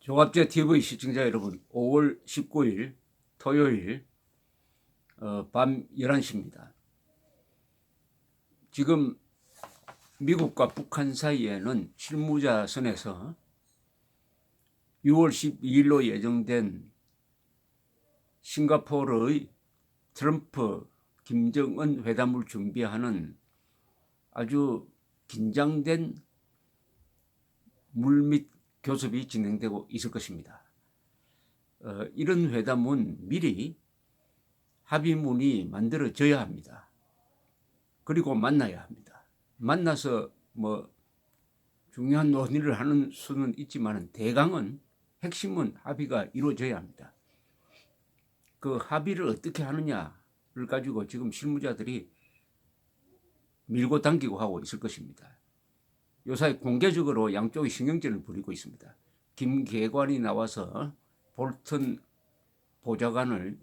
종합제 TV 시청자 여러분, 5월 19일 토요일 밤 11시입니다. 지금 미국과 북한 사이에는 실무자 선에서 6월 12일로 예정된 싱가포르의 트럼프 김정은 회담을 준비하는 아주 긴장된 물밑 교섭이 진행되고 있을 것입니다. 이런 회담은 미리 합의문이 만들어져야 합니다. 그리고 만나야 합니다. 만나서 중요한 논의를 하는 수는 있지만 대강은 핵심은 합의가 이루어져야 합니다. 그 합의를 어떻게 하느냐를 가지고 지금 실무자들이 밀고 당기고 하고 있을 것입니다. 요사이 공개적으로 양쪽이 신경전을 벌이고 있습니다. 김계관이 나와서 볼턴 보좌관을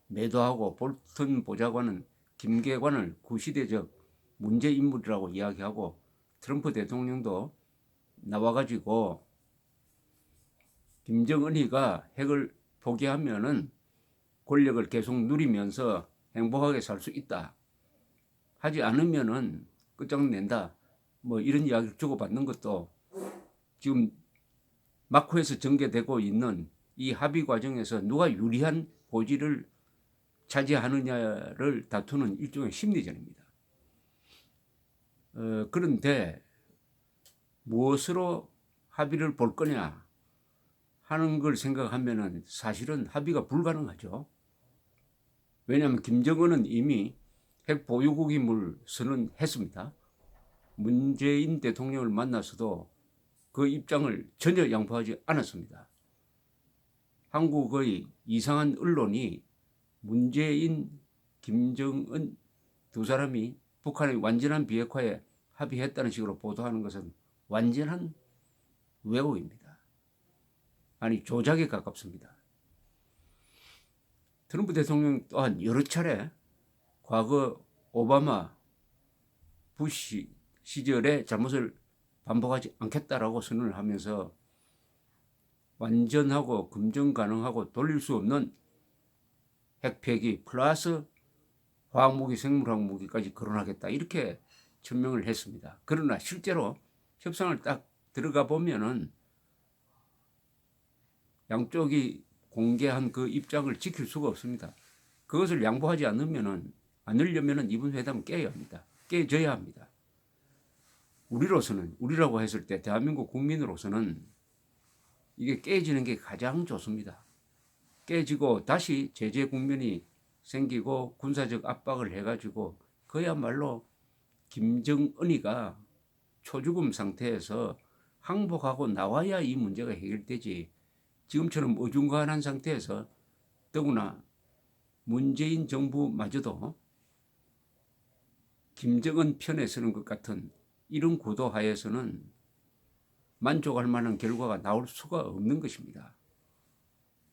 매도하고 볼턴 보좌관은 김계관을 구시대적 문제 인물이라고 이야기하고 트럼프 대통령도 나와가지고 김정은이가 핵을 포기하면은 권력을 계속 누리면서 행복하게 살 수 있다. 하지 않으면은 끝장낸다. 이런 이야기를 주고받는 것도 지금 마쿠에서 전개되고 있는 이 합의 과정에서 누가 유리한 고지를 차지하느냐를 다투는 일종의 심리전입니다. 그런데 무엇으로 합의를 볼 거냐 하는 걸 생각하면은 사실은 합의가 불가능하죠. 왜냐하면 김정은은 이미 핵 보유국임을 선언했습니다. 문재인 대통령을 만나서도 그 입장을 전혀 양보하지 않았습니다. 한국의 이상한 언론이 문재인, 김정은 두 사람이 북한의 완전한 비핵화에 합의했다는 식으로 보도하는 것은 완전한 왜곡입니다. 아니, 조작에 가깝습니다. 트럼프 대통령 또한 여러 차례 과거 오바마, 부시 시절의 잘못을 반복하지 않겠다라고 선언을 하면서 완전하고 검증 가능하고 돌릴 수 없는 핵폐기 플러스 화학무기, 생물화학무기까지 거론하겠다 이렇게 천명을 했습니다. 그러나 실제로 협상을 딱 들어가 보면은 양쪽이 공개한 그 입장을 지킬 수가 없습니다. 그것을 양보하지 않으려면은 이번 회담은 깨야 합니다. 깨져야 합니다. 우리라고 했을 때 대한민국 국민으로서는 이게 깨지는 게 가장 좋습니다. 깨지고 다시 제재 국면이 생기고 군사적 압박을 해가지고 그야말로 김정은이가 초죽음 상태에서 항복하고 나와야 이 문제가 해결되지, 지금처럼 어중간한 상태에서 더구나 문재인 정부마저도 김정은 편에 서는 것 같은 이런 구도 하에서는 만족할 만한 결과가 나올 수가 없는 것입니다.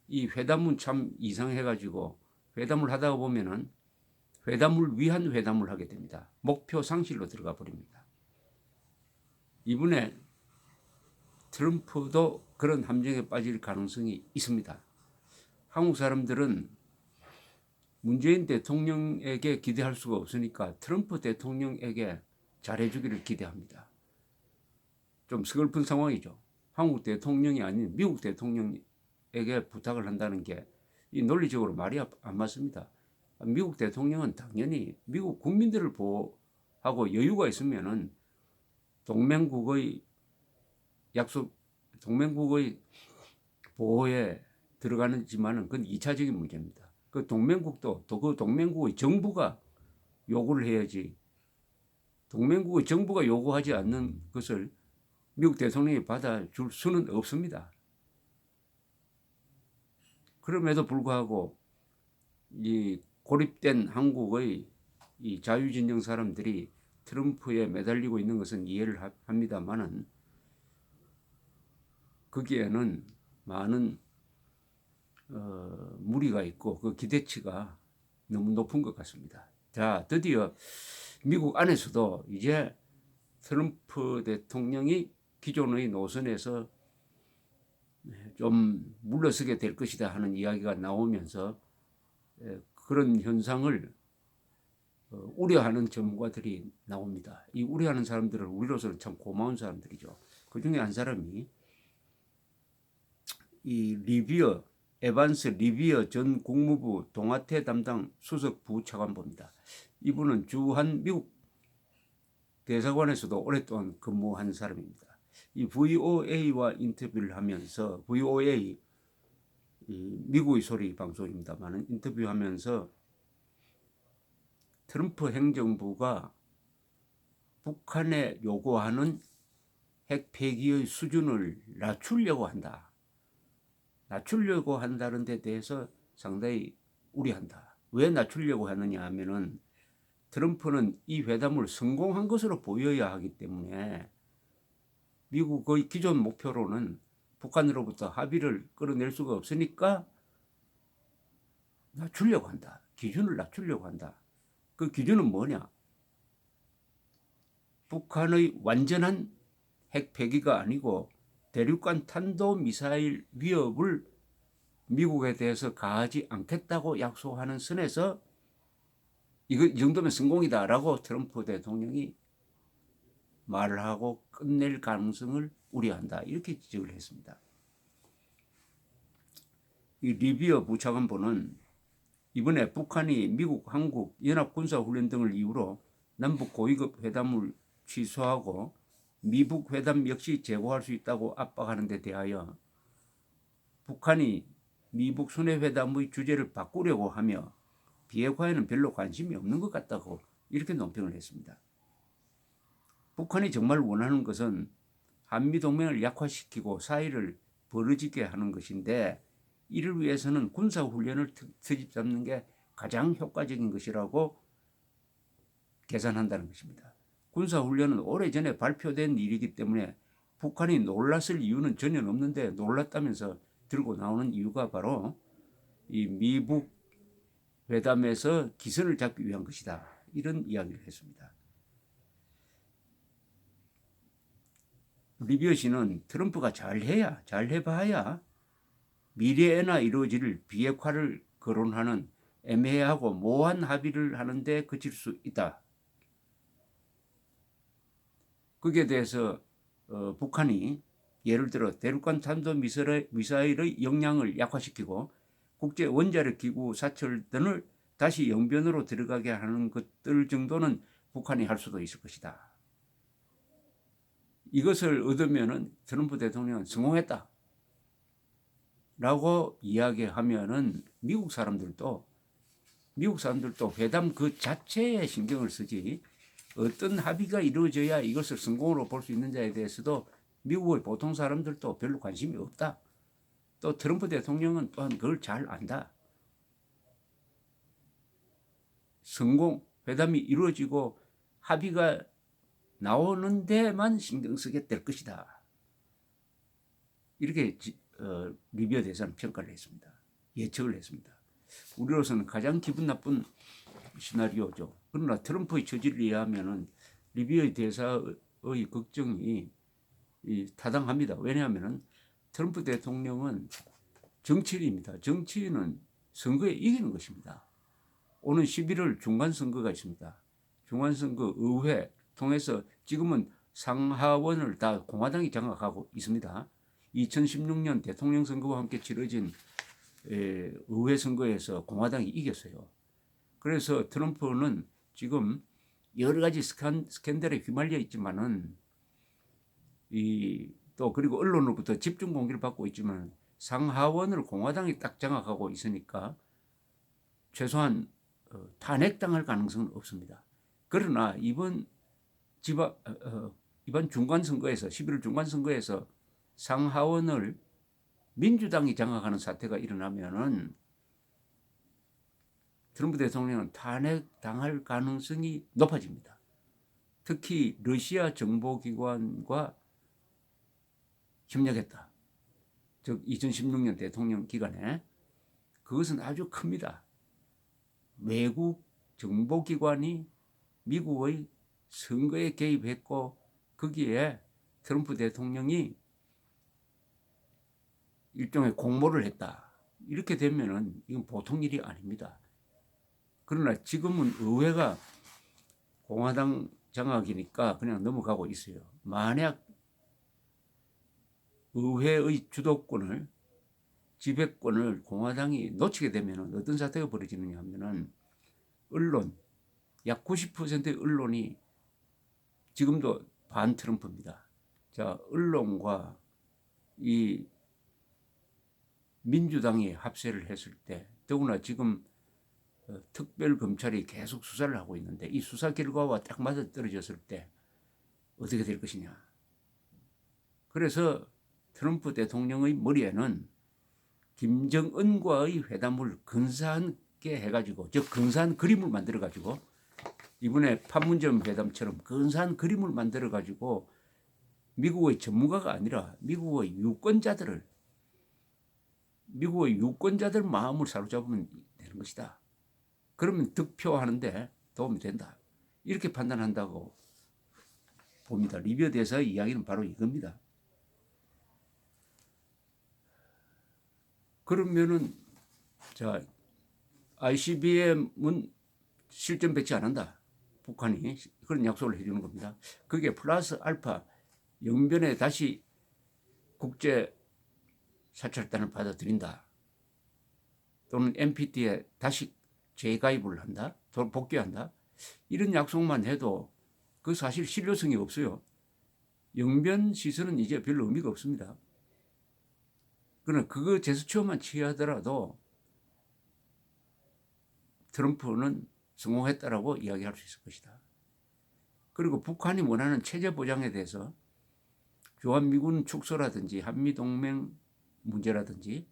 이 회담은 참 이상해가지고 회담을 하다가 보면은 회담을 위한 회담을 하게 됩니다. 목표 상실로 들어가 버립니다. 이번에 트럼프도 그런 함정에 빠질 가능성이 있습니다. 한국 사람들은 문재인 대통령에게 기대할 수가 없으니까 트럼프 대통령에게 잘해주기를 기대합니다. 좀 서글픈 상황이죠. 한국 대통령이 아닌 미국 대통령에게 부탁을 한다는 게 이 논리적으로 말이 안 맞습니다. 미국 대통령은 당연히 미국 국민들을 보호하고 여유가 있으면은 동맹국의 보호에 들어가는지만은 그건 2차적인 문제입니다. 그 동맹국도 또 그 동맹국의 정부가 요구를 해야지, 동맹국의 정부가 요구하지 않는 것을 미국 대통령이 받아줄 수는 없습니다. 그럼에도 불구하고 이 고립된 한국의 이 자유진영 사람들이 트럼프에 매달리고 있는 것은 이해를 합니다만은 거기에는 많은 무리가 있고 그 기대치가 너무 높은 것 같습니다. 자, 드디어 미국 안에서도 이제 트럼프 대통령이 기존의 노선에서 좀 물러서게 될 것이다 하는 이야기가 나오면서 그런 현상을 우려하는 전문가들이 나옵니다. 이 우려하는 사람들은 우리로서는 참 고마운 사람들이죠. 그 중에 한 사람이 이 리비어 에반스 리비어 전 국무부 동아태 담당 수석 부차관보입니다. 이분은 주한 미국 대사관에서도 오랫동안 근무한 사람입니다. 이 VOA와 인터뷰를 하면서 VOA 미국의 소리 방송입니다만 인터뷰하면서 트럼프 행정부가 북한에 요구하는 핵 폐기의 수준을 낮추려고 한다. 낮추려고 한다는 데 대해서 상당히 우려한다. 왜 낮추려고 하느냐 하면은 트럼프는 이 회담을 성공한 것으로 보여야 하기 때문에 미국의 기존 목표로는 북한으로부터 합의를 끌어낼 수가 없으니까 낮추려고 한다. 기준을 낮추려고 한다. 그 기준은 뭐냐? 북한의 완전한 핵 폐기가 아니고 대륙간 탄도미사일 위협을 미국에 대해서 가하지 않겠다고 약속하는 선에서 이 정도면 성공이다라고 트럼프 대통령이 말을 하고 끝낼 가능성을 우려한다. 이렇게 지적을 했습니다. 이 리비어 부차관보는 이번에 북한이 미국, 한국, 연합군사훈련 등을 이유로 남북 고위급 회담을 취소하고 미북 회담 역시 재고할 수 있다고 압박하는 데 대하여 북한이 미북 순회회담의 주제를 바꾸려고 하며 비핵화에는 별로 관심이 없는 것 같다고 이렇게 논평을 했습니다. 북한이 정말 원하는 것은 한미동맹을 약화시키고 사이를 벌어지게 하는 것인데 이를 위해서는 군사훈련을 트집 잡는 게 가장 효과적인 것이라고 계산한다는 것입니다. 군사훈련은 오래전에 발표된 일이기 때문에 북한이 놀랐을 이유는 전혀 없는데 놀랐다면서 들고 나오는 이유가 바로 이 미북 회담에서 기선을 잡기 위한 것이다. 이런 이야기를 했습니다. 리비어 씨는 트럼프가 잘해봐야 미래에나 이루어질 비핵화를 거론하는 애매하고 모호한 합의를 하는데 그칠 수 있다. 거기에 대해서 북한이 예를 들어 대륙간 탄도미사일의 역량을 약화시키고 국제 원자력 기구 사철 등을 다시 영변으로 들어가게 하는 것들 정도는 북한이 할 수도 있을 것이다. 이것을 얻으면은 트럼프 대통령은 성공했다. 라고 이야기하면은 미국 사람들도 회담 그 자체에 신경을 쓰지 어떤 합의가 이루어져야 이것을 성공으로 볼 수 있는지에 대해서도 미국의 보통 사람들도 별로 관심이 없다. 또 트럼프 대통령은 또한 그걸 잘 안다. 회담이 이루어지고 합의가 나오는 데만 신경 쓰게 될 것이다. 이렇게 리비어 대사는 평가를 했습니다. 예측을 했습니다. 우리로서는 가장 기분 나쁜 시나리오죠. 그러나 트럼프의 처지를 이해하면은 리비어 대사의 걱정이 타당합니다. 왜냐하면은 트럼프 대통령은 정치인입니다. 정치인은 선거에 이기는 것입니다. 오는 11월 중간선거가 있습니다. 중간선거 의회 통해서 지금은 상하원을 다 공화당이 장악하고 있습니다. 2016년 대통령 선거와 함께 치러진 의회 선거에서 공화당이 이겼어요. 그래서 트럼프는 지금 여러 가지 스캔들에 휘말려 있지만은 또 그리고 언론으로부터 집중 공격을 받고 있지만 상하원을 공화당이 딱 장악하고 있으니까 최소한 탄핵당할 가능성은 없습니다. 그러나 이번 중간선거에서 11월 중간선거에서 상하원을 민주당이 장악하는 사태가 일어나면은 트럼프 대통령은 탄핵당할 가능성이 높아집니다. 특히 러시아 정보기관과 협력했다. 즉 2016년 대통령 기간에 그것은 아주 큽니다. 외국 정보기관이 미국의 선거에 개입했고 거기에 트럼프 대통령이 일종의 공모를 했다. 이렇게 되면은 이건 보통 일이 아닙니다. 그러나 지금은 의회가 공화당 장악이니까 그냥 넘어가고 있어요. 만약 의회의 주도권을, 지배권을 공화당이 놓치게 되면 어떤 사태가 벌어지느냐 하면은 언론, 약 90%의 언론이 지금도 반 트럼프입니다. 자, 언론과 이 민주당이 합세를 했을 때, 더구나 지금 특별검찰이 계속 수사를 하고 있는데 이 수사 결과와 딱 맞아떨어졌을 때 어떻게 될 것이냐. 그래서 트럼프 대통령의 머리에는 김정은과의 회담을 근사하게 해가지고, 즉 근사한 그림을 만들어가지고, 이번에 판문점 회담처럼 근사한 그림을 만들어가지고 미국의 전문가가 아니라 미국의 유권자들 마음을 사로잡으면 되는 것이다. 그러면 득표하는데 도움이 된다. 이렇게 판단한다고 봅니다. 리비아 대사의 이야기는 바로 이겁니다. 그러면은 자, ICBM은 실전 배치 안 한다. 북한이 그런 약속을 해주는 겁니다. 그게 플러스 알파 영변에 다시 국제 사찰단을 받아들인다. 또는 NPT에 다시 재가입을 한다. 복귀한다. 이런 약속만 해도 그 사실 신뢰성이 없어요. 영변 시설은 이제 별로 의미가 없습니다. 그러나 그거 제스처만 취하더라도 트럼프는 성공했다라고 이야기할 수 있을 것이다. 그리고 북한이 원하는 체제 보장에 대해서 주한미군 축소라든지 한미동맹 문제라든지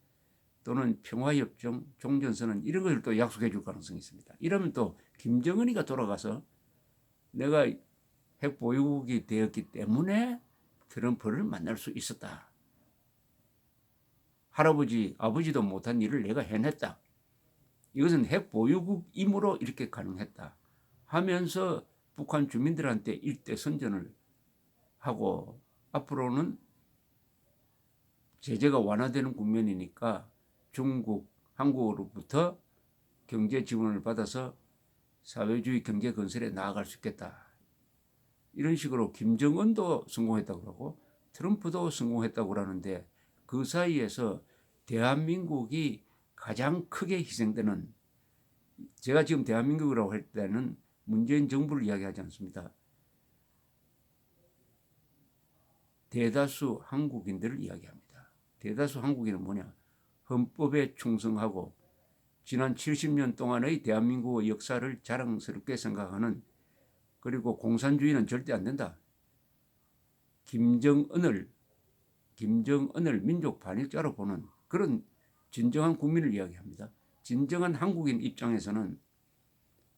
또는 평화협정, 종전선언 이런 것을 또 약속해 줄 가능성이 있습니다. 이러면 또 김정은이가 돌아가서 내가 핵보유국이 되었기 때문에 트럼프를 만날 수 있었다. 할아버지, 아버지도 못한 일을 내가 해냈다. 이것은 핵보유국이므로 이렇게 가능했다. 하면서 북한 주민들한테 일대 선전을 하고 앞으로는 제재가 완화되는 국면이니까 중국, 한국으로부터 경제 지원을 받아서 사회주의 경제 건설에 나아갈 수 있겠다. 이런 식으로 김정은도 성공했다고 그러고 트럼프도 성공했다고 그러는데 그 사이에서 대한민국이 가장 크게 희생되는, 제가 지금 대한민국이라고 할 때는 문재인 정부를 이야기하지 않습니다. 대다수 한국인들을 이야기합니다. 대다수 한국인은 뭐냐? 헌법에 충성하고 지난 70년 동안의 대한민국의 역사를 자랑스럽게 생각하는, 그리고 공산주의는 절대 안 된다. 김정은을 민족 반역자로 보는 그런 진정한 국민을 이야기합니다. 진정한 한국인 입장에서는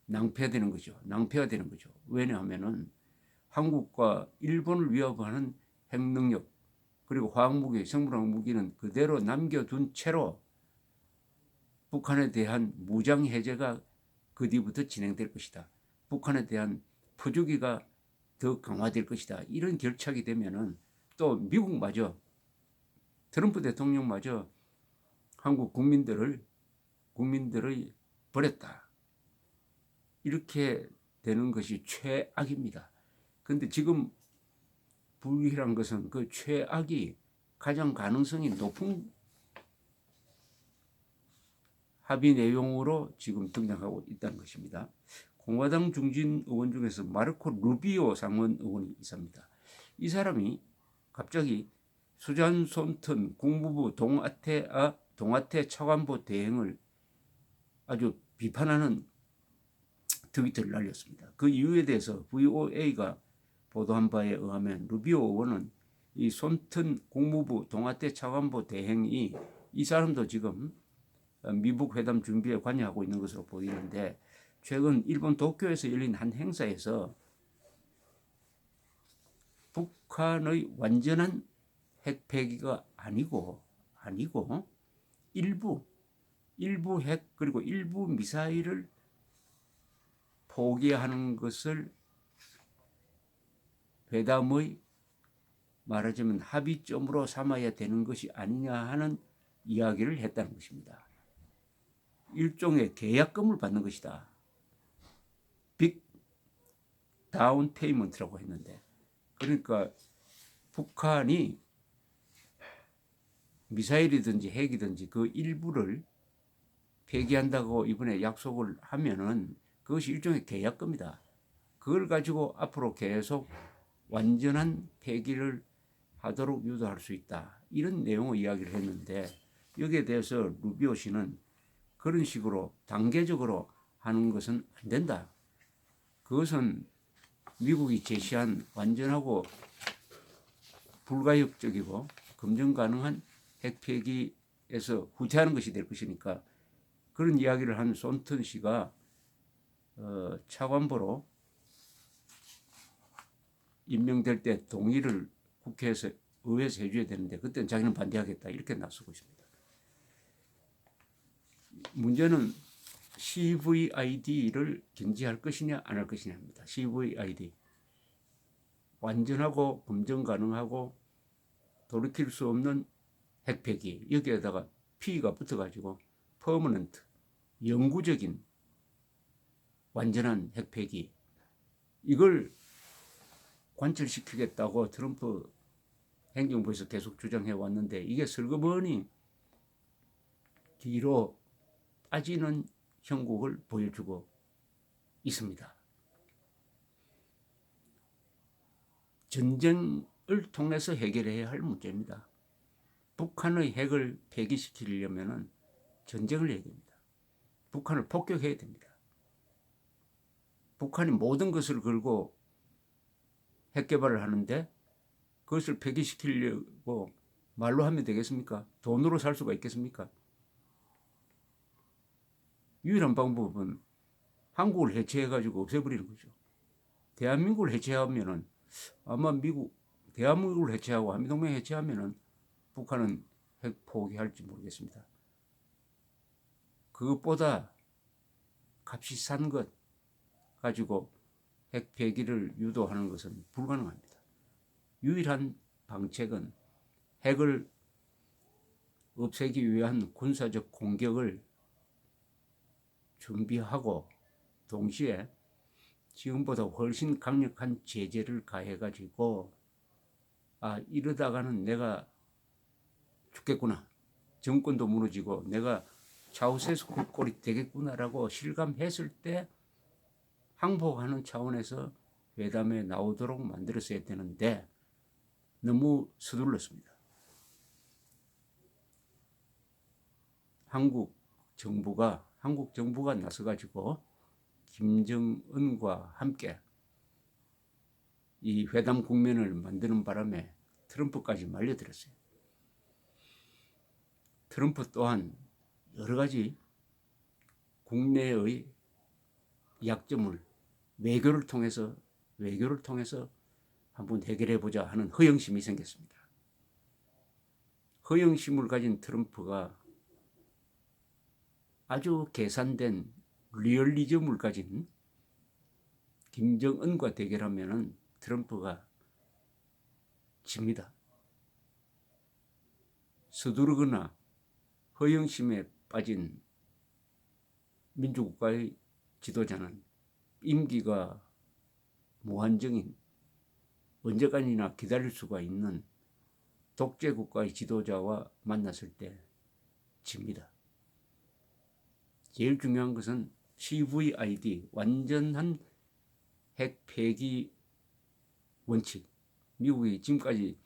낭패가 되는 거죠. 왜냐하면은 한국과 일본을 위협하는 핵능력 그리고 화학무기, 생물학무기는 그대로 남겨둔 채로 북한에 대한 무장해제가 그 뒤부터 진행될 것이다. 북한에 대한 퍼주기가 더 강화될 것이다. 이런 결착이 되면은 또 미국마저, 트럼프 대통령마저 한국 국민들의 버렸다. 이렇게 되는 것이 최악입니다. 그런데 지금 불길한 것은 그 최악이 가장 가능성이 높은 합의 내용으로 지금 등장하고 있다는 것입니다. 공화당 중진 의원 중에서 마르코 루비오 상원 의원이 있습니다. 이 사람이 갑자기 수잔 손턴 국무부 동아태 차관보 대행을 아주 비판하는 트위터를 날렸습니다. 그 이유에 대해서 VOA가 보도한 바에 의하면 루비오 의원은 이 손턴 국무부 동아태 차관보 대행이, 이 사람도 지금 미북 회담 준비에 관여하고 있는 것으로 보이는데, 최근 일본 도쿄에서 열린 한 행사에서 북한의 완전한 핵 폐기가 아니고 일부 핵 그리고 일부 미사일을 포기하는 것을 회담의 말하자면 합의점으로 삼아야 되는 것이 아니냐 하는 이야기를 했다는 것입니다. 일종의 계약금을 받는 것이다. 빅 다운 페이먼트라고 했는데, 그러니까 북한이 미사일이든지 핵이든지 그 일부를 폐기한다고 이번에 약속을 하면은 그것이 일종의 계약금이다. 그걸 가지고 앞으로 계속 완전한 폐기를 하도록 유도할 수 있다. 이런 내용의 이야기를 했는데, 여기에 대해서 루비오 씨는 그런 식으로 단계적으로 하는 것은 안 된다. 그것은 미국이 제시한 완전하고 불가역적이고 검증 가능한 핵 폐기에서 후퇴하는 것이 될 것이니까, 그런 이야기를 한 손턴 씨가 차관보로 임명될 때 동의를 국회에서 의회에서 해줘야 되는데 그때는 자기는 반대하겠다 이렇게 나서고 있습니다. 문제는 CVID를 견제할 것이냐 안 할 것이냐입니다. CVID 완전하고 검증 가능하고 돌이킬 수 없는 핵폐기, 여기에다가 P가 붙어가지고 퍼머넌트 영구적인 완전한 핵폐기, 이걸 관철시키겠다고 트럼프 행정부에서 계속 주장해 왔는데 이게 슬그머니 뒤로 빠지는 형국을 보여주고 있습니다. 전쟁을 통해서 해결해야 할 문제입니다. 북한의 핵을 폐기시키려면 전쟁을 해야 됩니다. 북한을 폭격해야 됩니다. 북한이 모든 것을 걸고 핵 개발을 하는데 그것을 폐기시키려고 말로 하면 되겠습니까? 돈으로 살 수가 있겠습니까? 유일한 방법은 한국을 해체해가지고 없애버리는 거죠. 대한민국을 해체하면은 아마 대한민국을 해체하고 한미동맹 해체하면은 북한은 핵 포기할지 모르겠습니다. 그것보다 값이 싼 것 가지고 핵 폐기를 유도하는 것은 불가능합니다. 유일한 방책은 핵을 없애기 위한 군사적 공격을 준비하고 동시에 지금보다 훨씬 강력한 제재를 가해가지고 이러다가는 내가 죽겠구나, 정권도 무너지고 내가 차우세스 꼴이 되겠구나라고 실감했을 때 항복하는 차원에서 회담에 나오도록 만들었어야 되는데 너무 서둘렀습니다. 한국 정부가 나서가지고 김정은과 함께 이 회담 국면을 만드는 바람에 트럼프까지 말려들었어요. 트럼프 또한 여러 가지 국내의 약점을 외교를 통해서 한번 해결해보자 하는 허영심이 생겼습니다. 허영심을 가진 트럼프가 아주 계산된 리얼리즘을 가진 김정은과 대결하면 트럼프가 집니다. 서두르거나 허영심에 빠진 민주국가의 지도자는 임기가 무한정인, 언제까지나 기다릴 수가 있는 독재국가의 지도자와 만났을 때 집니다. 제일 중요한 것은 CVID, 완전한 핵 폐기 원칙. 미국이 지금까지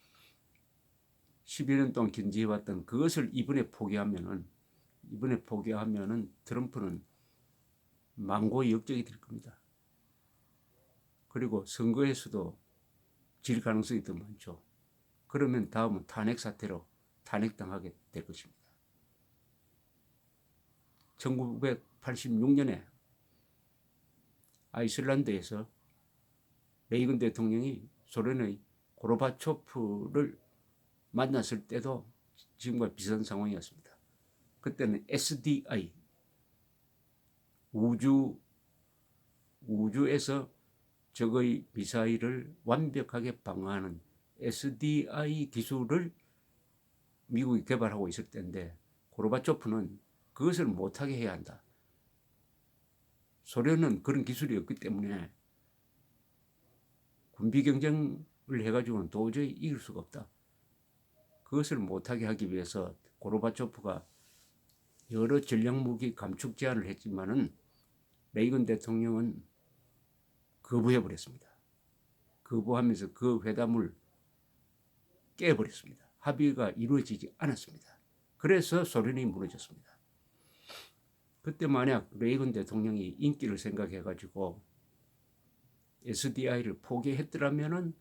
10여 년 동안 견지해왔던 그것을 이번에 포기하면은 트럼프는 망고의 역적이 될 겁니다. 그리고 선거에서도 질 가능성이 더 많죠. 그러면 다음은 탄핵 사태로 탄핵당하게 될 것입니다. 1986년에 아이슬란드에서 레이건 대통령이 소련의 고르바초프를 만났을 때도 지금과 비슷한 상황이었습니다. 그때는 SDI, 우주에서 적의 미사일을 완벽하게 방어하는 SDI 기술을 미국이 개발하고 있을 때인데 고르바초프는 그것을 못하게 해야 한다. 소련은 그런 기술이 없기 때문에 군비 경쟁을 해가지고는 도저히 이길 수가 없다. 그것을 못하게 하기 위해서 고르바초프가 여러 전략무기 감축 제안을 했지만은 레이건 대통령은 거부해버렸습니다. 거부하면서 그 회담을 깨버렸습니다. 합의가 이루어지지 않았습니다. 그래서 소련이 무너졌습니다. 그때 만약 레이건 대통령이 인기를 생각해가지고 SDI를 포기했더라면은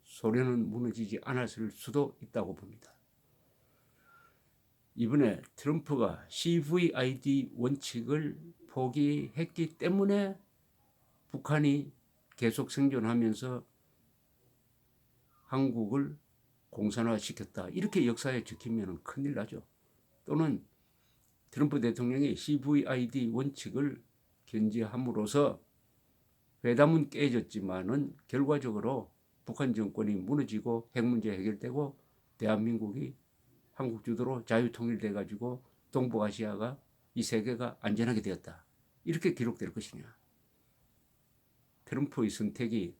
소련은 무너지지 않았을 수도 있다고 봅니다. 이번에 트럼프가 CVID 원칙을 포기했기 때문에 북한이 계속 생존하면서 한국을 공산화시켰다. 이렇게 역사에 적히면 큰일 나죠. 또는 트럼프 대통령이 CVID 원칙을 견지함으로써 회담은 깨졌지만은 결과적으로 북한 정권이 무너지고 핵 문제 해결되고 대한민국이 한국 주도로 자유통일돼 가지고 동북아시아가 이 세계가 안전하게 되었다. 이렇게 기록될 것이냐. 트럼프의 선택이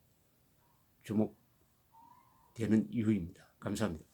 주목되는 이유입니다. 감사합니다.